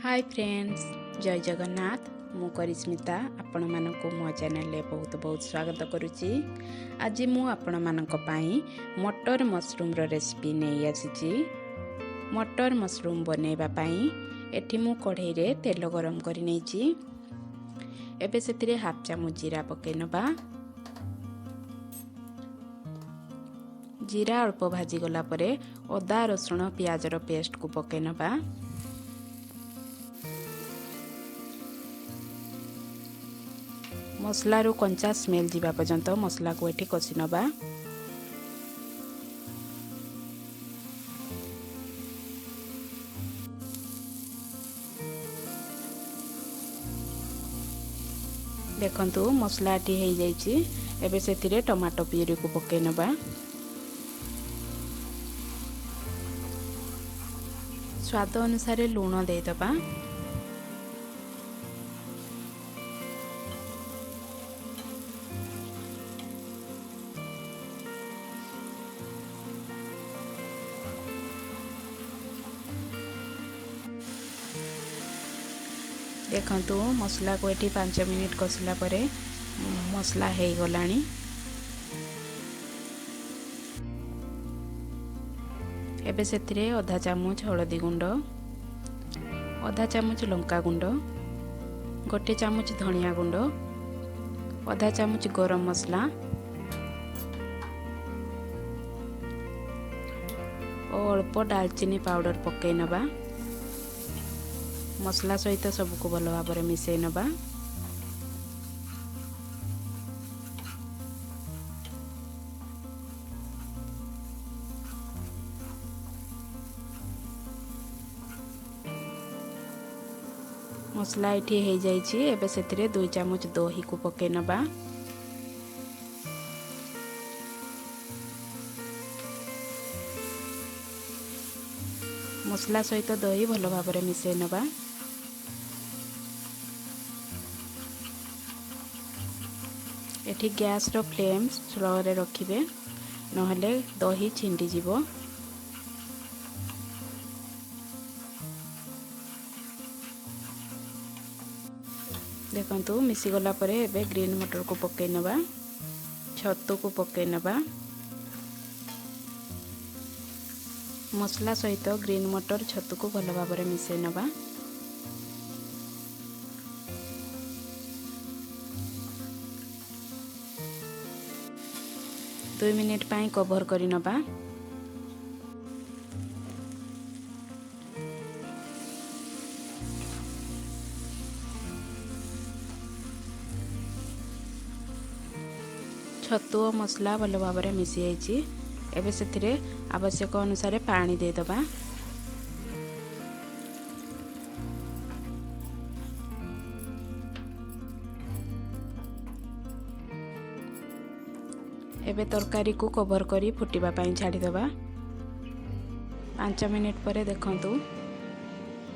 Hi friends, जय जगन्नाथ। मु करिस्मिता आपण मानक मो चैनल बहुत बहुत स्वागत करुच्ची। आज मु आपण मानक पई मटर मशरूम रो रेसिपी नहीं आसी। मटर मशरूम बनैबा पई एठी मु कढ़ाई रे तेल गरम करि नैची। एबे सेतिरे हाफ चामच जीरा पकै नबा। जीरा अल्प भाजी गला परे अदा रसुण प्याज रो पेस्ट को पकै नबा। मसला कंचा स्मेल जीवा पर्यंत मसला को एठी कषि नबा। देखंतु मसला टी हे जाईची। एबे सेतिरे टमाटो प्यूरी को पकै नबा। स्वाद अनुसार लूण दे दबा। देखंतु मसला को एटी 5 मिनिट कषिला परे मसला हे गलानी। एबे सेतिरे आधा चामच हळदी गुंड, आधा चामच लंका गुंड, गोटे चामच धनिया गुंड, आधा चामच गरम मसला और अल्प दालचीनी पाउडर पकै नबा। मसला सहित सबको भल भाव मिसई नबा। मसला एठी हे जाईची। एबे सेतिरे 2 चामच दही को पकै नबा। मसला सहित दही भल भाव मिसई नबा। एठी गैस रो फ्लेम स्लो रे रखिबे, नहले दही छिंडी जीवो। देखंतु मिसी गला परे एबे ग्रीन मटर को पकै नबा, छत्तू को पकै नबा। मसला सहित ग्रीन मटर छत्तू को भल भाव मिसई नबा। दुई मिनिट पाई कवर करी नबा। छतु और मसला भल भाव मिसी जाइए। एबे सेथिरे आवश्यक अनुसार पानी दे दबा। एबे तरकारी को कवर करी फुटिबा पाई छाड़ी दबा। 5 मिनिट परे देखंतु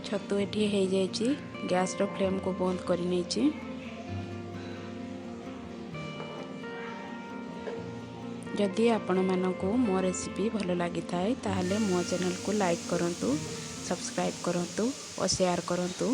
छतु एठी हे जाइची। गैस रो फ्लेम को बंद करी नैची। जदि आपण मानकु मो रेसिपी भल लगी थाए ताहले मो चैनल को लाइक करंतु, सब्सक्राइब करंतु और शेयर करंतु।